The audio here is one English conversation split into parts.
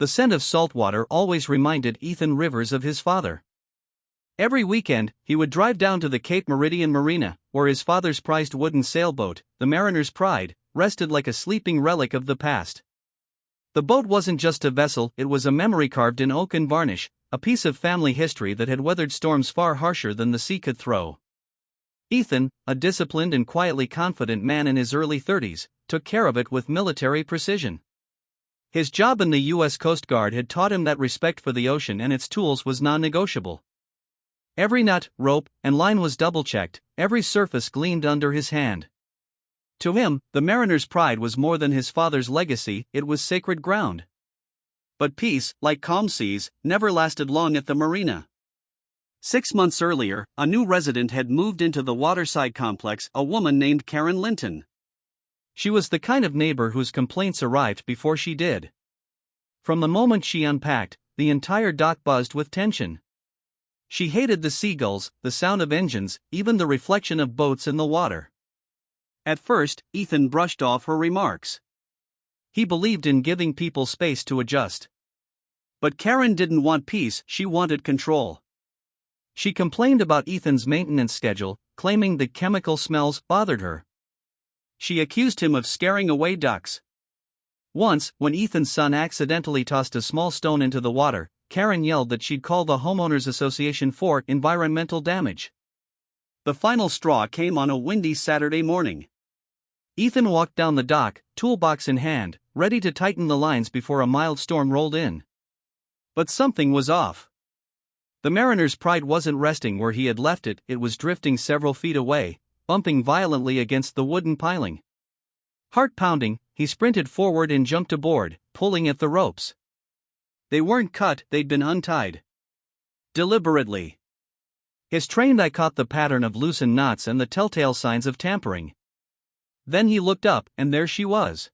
The scent of salt water always reminded Ethan Rivers of his father. Every weekend, he would drive down to the Cape Meridian Marina, where his father's prized wooden sailboat, the Mariner's Pride, rested like a sleeping relic of the past. The boat wasn't just a vessel, it was a memory carved in oak and varnish, a piece of family history that had weathered storms far harsher than the sea could throw. Ethan, a disciplined and quietly confident man in his early 30s, took care of it with military precision. His job in the U.S. Coast Guard had taught him that respect for the ocean and its tools was non-negotiable. Every nut, rope, and line was double-checked, every surface gleamed under his hand. To him, the Mariner's Pride was more than his father's legacy, it was sacred ground. But peace, like calm seas, never lasted long at the marina. 6 months earlier, a new resident had moved into the waterside complex, a woman named Karen Linton. She was the kind of neighbor whose complaints arrived before she did. From the moment she unpacked, the entire dock buzzed with tension. She hated the seagulls, the sound of engines, even the reflection of boats in the water. At first, Ethan brushed off her remarks. He believed in giving people space to adjust. But Karen didn't want peace, she wanted control. She complained about Ethan's maintenance schedule, claiming the chemical smells bothered her. She accused him of scaring away ducks. Once, when Ethan's son accidentally tossed a small stone into the water, Karen yelled that she'd call the Homeowners Association for environmental damage. The final straw came on a windy Saturday morning. Ethan walked down the dock, toolbox in hand, ready to tighten the lines before a mild storm rolled in. But something was off. The Mariner's Pride wasn't resting where he had left it, it was drifting several feet away, bumping violently against the wooden piling. Heart pounding, he sprinted forward and jumped aboard, pulling at the ropes. They weren't cut, they'd been untied. Deliberately. His trained eye caught the pattern of loosened knots and the telltale signs of tampering. Then he looked up, and there she was.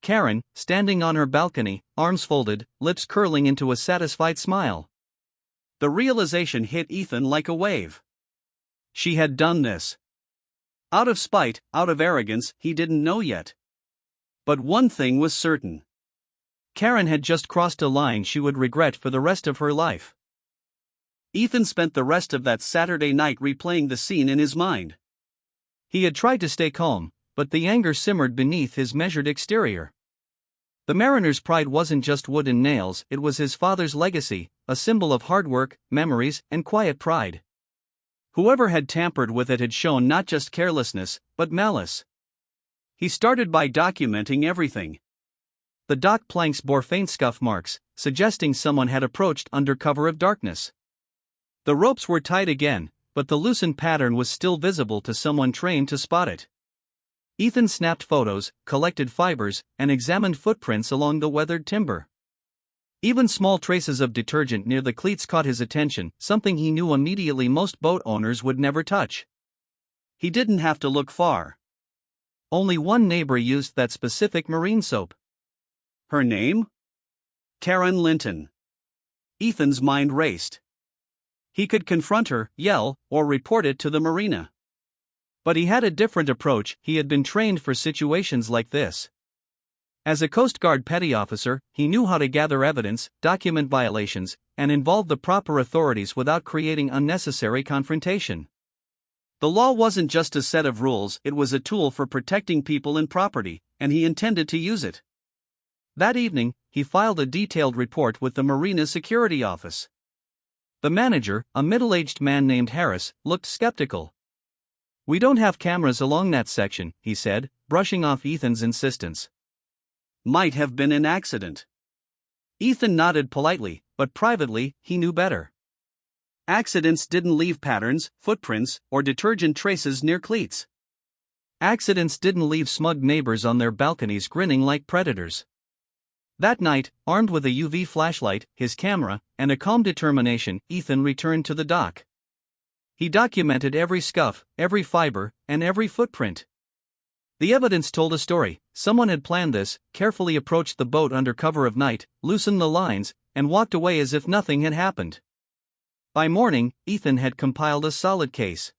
Karen, standing on her balcony, arms folded, lips curling into a satisfied smile. The realization hit Ethan like a wave. She had done this. Out of spite, out of arrogance, he didn't know yet. But one thing was certain. Karen had just crossed a line she would regret for the rest of her life. Ethan spent the rest of that Saturday night replaying the scene in his mind. He had tried to stay calm, but the anger simmered beneath his measured exterior. The Mariner's Pride wasn't just wood and nails, it was his father's legacy, a symbol of hard work, memories, and quiet pride. Whoever had tampered with it had shown not just carelessness, but malice. He started by documenting everything. The dock planks bore faint scuff marks, suggesting someone had approached under cover of darkness. The ropes were tight again, but the loosened pattern was still visible to someone trained to spot it. Ethan snapped photos, collected fibers, and examined footprints along the weathered timber. Even small traces of detergent near the cleats caught his attention, something he knew immediately most boat owners would never touch. He didn't have to look far. Only one neighbor used that specific marine soap. Her name? Karen Linton. Ethan's mind raced. He could confront her, yell, or report it to the marina. But he had a different approach, he had been trained for situations like this. As a Coast Guard petty officer, he knew how to gather evidence, document violations, and involve the proper authorities without creating unnecessary confrontation. The law wasn't just a set of rules, it was a tool for protecting people and property, and he intended to use it. That evening, he filed a detailed report with the Marina Security Office. The manager, a middle-aged man named Harris, looked skeptical. "We don't have cameras along that section," he said, brushing off Ethan's insistence. "Might have been an accident." Ethan nodded politely, but privately, he knew better. Accidents didn't leave patterns, footprints, or detergent traces near cleats. Accidents didn't leave smug neighbors on their balconies grinning like predators. That night, armed with a UV flashlight, his camera, and a calm determination, Ethan returned to the dock. He documented every scuff, every fiber, and every footprint. The evidence told a story. Someone had planned this, carefully approached the boat under cover of night, loosened the lines, and walked away as if nothing had happened. By morning, Ethan had compiled a solid case.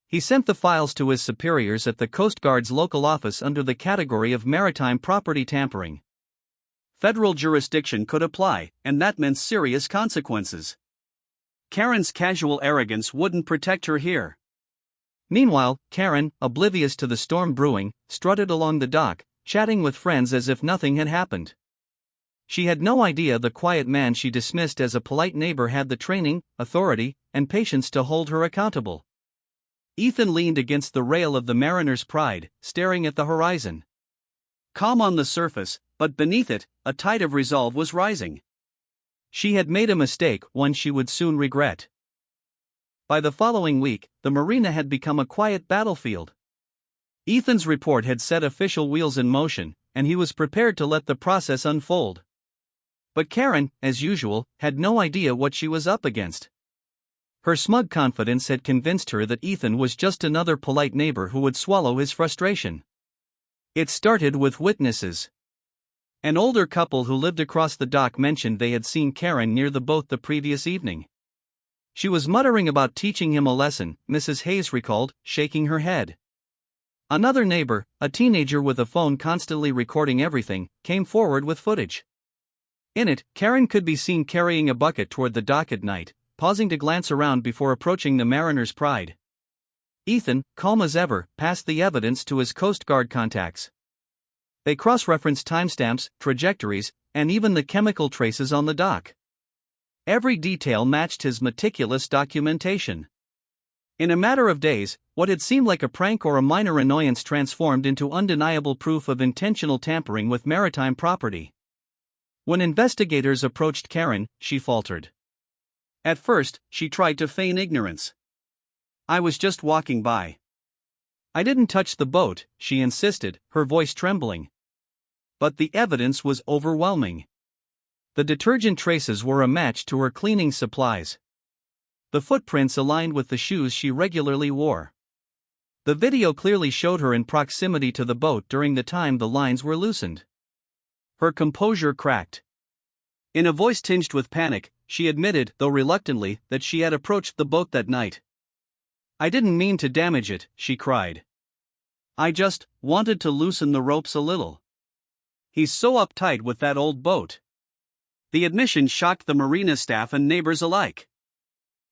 He sent the files to his superiors at the Coast Guard's local office under the category of maritime property tampering. Federal jurisdiction could apply, and that meant serious consequences. Karen's casual arrogance wouldn't protect her here. Meanwhile, Karen, oblivious to the storm brewing, strutted along the dock, chatting with friends as if nothing had happened. She had no idea the quiet man she dismissed as a polite neighbor had the training, authority, and patience to hold her accountable. Ethan leaned against the rail of the Mariner's Pride, staring at the horizon. Calm on the surface, but beneath it, a tide of resolve was rising. She had made a mistake, one she would soon regret. By the following week, the marina had become a quiet battlefield. Ethan's report had set official wheels in motion, and he was prepared to let the process unfold. But Karen, as usual, had no idea what she was up against. Her smug confidence had convinced her that Ethan was just another polite neighbor who would swallow his frustration. It started with witnesses. An older couple who lived across the dock mentioned they had seen Karen near the boat the previous evening. She was muttering about teaching him a lesson, Mrs. Hayes recalled, shaking her head. Another neighbor, a teenager with a phone constantly recording everything, came forward with footage. In it, Karen could be seen carrying a bucket toward the dock at night, pausing to glance around before approaching the Mariner's Pride. Ethan, calm as ever, passed the evidence to his Coast Guard contacts. They cross-referenced timestamps, trajectories, and even the chemical traces on the dock. Every detail matched his meticulous documentation. In a matter of days, what had seemed like a prank or a minor annoyance transformed into undeniable proof of intentional tampering with maritime property. When investigators approached Karen, she faltered. At first, she tried to feign ignorance. "I was just walking by. I didn't touch the boat," she insisted, her voice trembling. But the evidence was overwhelming. The detergent traces were a match to her cleaning supplies. The footprints aligned with the shoes she regularly wore. The video clearly showed her in proximity to the boat during the time the lines were loosened. Her composure cracked. In a voice tinged with panic, she admitted, though reluctantly, that she had approached the boat that night. "I didn't mean to damage it," she cried. "I just wanted to loosen the ropes a little. He's so uptight with that old boat." The admission shocked the marina staff and neighbors alike.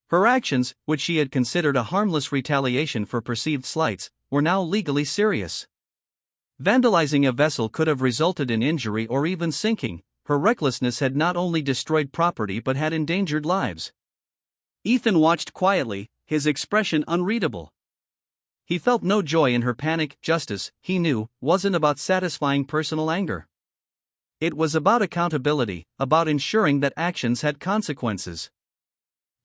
Her actions, which she had considered a harmless retaliation for perceived slights, were now legally serious. Vandalizing a vessel could have resulted in injury or even sinking. Her recklessness had not only destroyed property but had endangered lives. Ethan watched quietly, his expression unreadable. He felt no joy in her panic. Justice, he knew, wasn't about satisfying personal anger. It was about accountability, about ensuring that actions had consequences.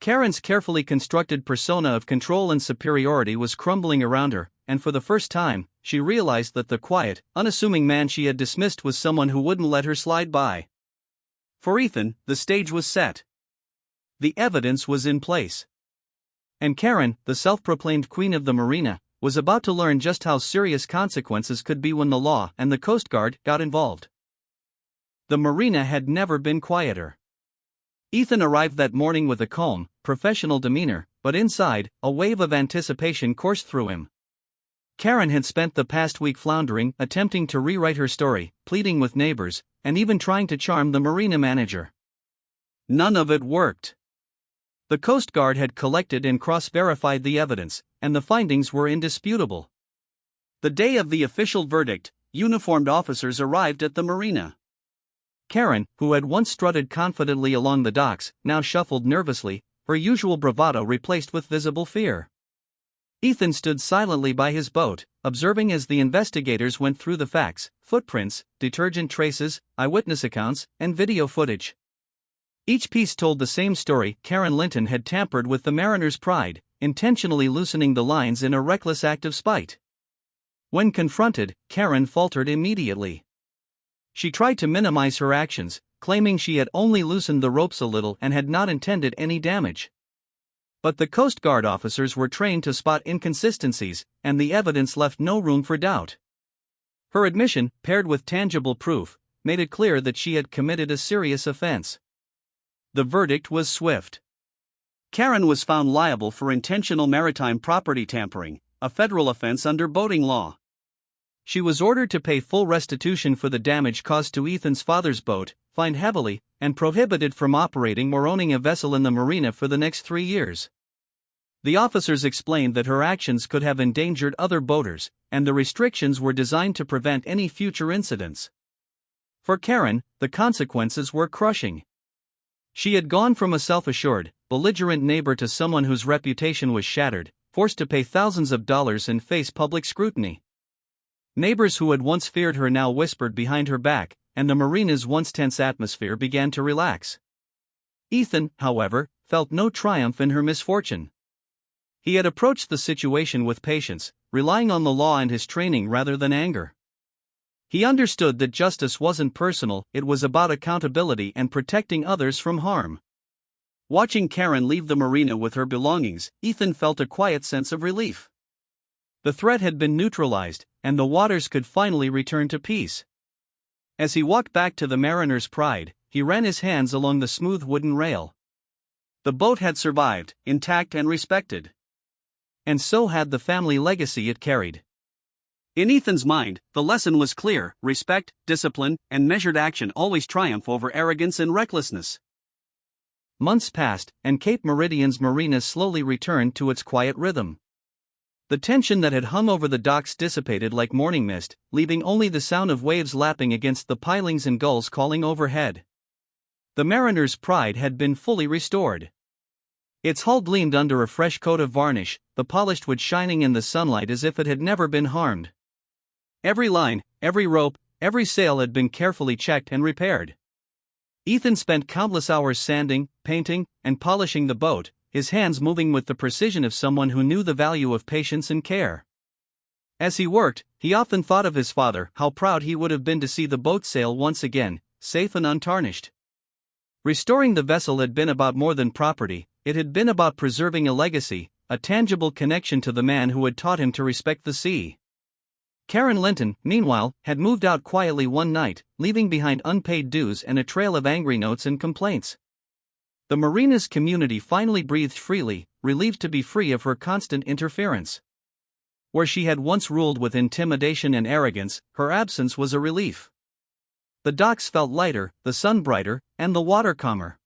Karen's carefully constructed persona of control and superiority was crumbling around her, and for the first time, she realized that the quiet, unassuming man she had dismissed was someone who wouldn't let her slide by. For Ethan, the stage was set. The evidence was in place. And Karen, the self-proclaimed queen of the marina, was about to learn just how serious consequences could be when the law and the Coast Guard got involved. The marina had never been quieter. Ethan arrived that morning with a calm, professional demeanor, but inside, a wave of anticipation coursed through him. Karen had spent the past week floundering, attempting to rewrite her story, pleading with neighbors, and even trying to charm the marina manager. None of it worked. The Coast Guard had collected and cross-verified the evidence, and the findings were indisputable. The day of the official verdict, uniformed officers arrived at the marina. Karen, who had once strutted confidently along the docks, now shuffled nervously, her usual bravado replaced with visible fear. Ethan stood silently by his boat, observing as the investigators went through the facts, footprints, detergent traces, eyewitness accounts, and video footage. Each piece told the same story. Karen Linton had tampered with the Mariner's Pride, intentionally loosening the lines in a reckless act of spite. When confronted, Karen faltered immediately. She tried to minimize her actions, claiming she had only loosened the ropes a little and had not intended any damage. But the Coast Guard officers were trained to spot inconsistencies, and the evidence left no room for doubt. Her admission, paired with tangible proof, made it clear that she had committed a serious offense. The verdict was swift. Karen was found liable for intentional maritime property tampering, a federal offense under boating law. She was ordered to pay full restitution for the damage caused to Ethan's father's boat, fined heavily, and prohibited from operating or owning a vessel in the marina for the next 3 years. The officers explained that her actions could have endangered other boaters, and the restrictions were designed to prevent any future incidents. For Karen, the consequences were crushing. She had gone from a self-assured, belligerent neighbor to someone whose reputation was shattered, forced to pay thousands of dollars and face public scrutiny. Neighbors who had once feared her now whispered behind her back, and the marina's once tense atmosphere began to relax. Ethan, however, felt no triumph in her misfortune. He had approached the situation with patience, relying on the law and his training rather than anger. He understood that justice wasn't personal, it was about accountability and protecting others from harm. Watching Karen leave the marina with her belongings, Ethan felt a quiet sense of relief. The threat had been neutralized, and the waters could finally return to peace. As he walked back to the Mariner's Pride, he ran his hands along the smooth wooden rail. The boat had survived, intact and respected. And so had the family legacy it carried. In Ethan's mind, the lesson was clear: respect, discipline, and measured action always triumph over arrogance and recklessness. Months passed, and Cape Meridian's marina slowly returned to its quiet rhythm. The tension that had hung over the docks dissipated like morning mist, leaving only the sound of waves lapping against the pilings and gulls calling overhead. The Mariner's Pride had been fully restored. Its hull gleamed under a fresh coat of varnish, the polished wood shining in the sunlight as if it had never been harmed. Every line, every rope, every sail had been carefully checked and repaired. Ethan spent countless hours sanding, painting, and polishing the boat, his hands moving with the precision of someone who knew the value of patience and care. As he worked, he often thought of his father, how proud he would have been to see the boat sail once again, safe and untarnished. Restoring the vessel had been about more than property, it had been about preserving a legacy, a tangible connection to the man who had taught him to respect the sea. Karen Linton, meanwhile, had moved out quietly one night, leaving behind unpaid dues and a trail of angry notes and complaints. The marina's community finally breathed freely, relieved to be free of her constant interference. Where she had once ruled with intimidation and arrogance, her absence was a relief. The docks felt lighter, the sun brighter, and the water calmer.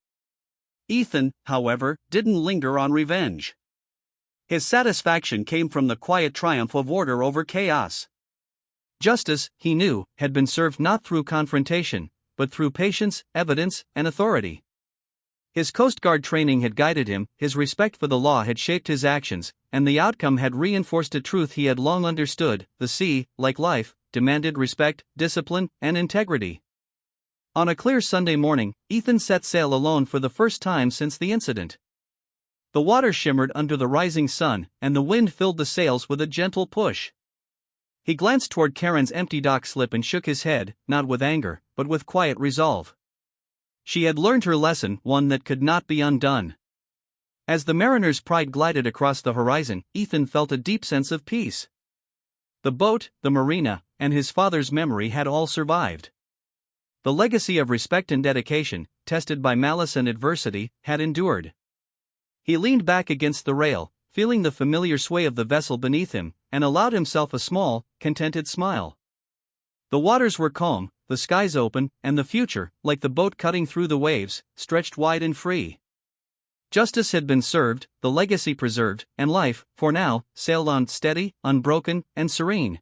Ethan, however, didn't linger on revenge. His satisfaction came from the quiet triumph of order over chaos. Justice, he knew, had been served not through confrontation, but through patience, evidence, and authority. His Coast Guard training had guided him, his respect for the law had shaped his actions, and the outcome had reinforced a truth he had long understood: the sea, like life, demanded respect, discipline, and integrity. On a clear Sunday morning, Ethan set sail alone for the first time since the incident. The water shimmered under the rising sun, and the wind filled the sails with a gentle push. He glanced toward Karen's empty dock slip and shook his head, not with anger, but with quiet resolve. She had learned her lesson, one that could not be undone. As the Mariner's Pride glided across the horizon, Ethan felt a deep sense of peace. The boat, the marina, and his father's memory had all survived. The legacy of respect and dedication, tested by malice and adversity, had endured. He leaned back against the rail, feeling the familiar sway of the vessel beneath him, and allowed himself a small, contented smile. The waters were calm, the skies open, and the future, like the boat cutting through the waves, stretched wide and free. Justice had been served, the legacy preserved, and life, for now, sailed on steady, unbroken, and serene.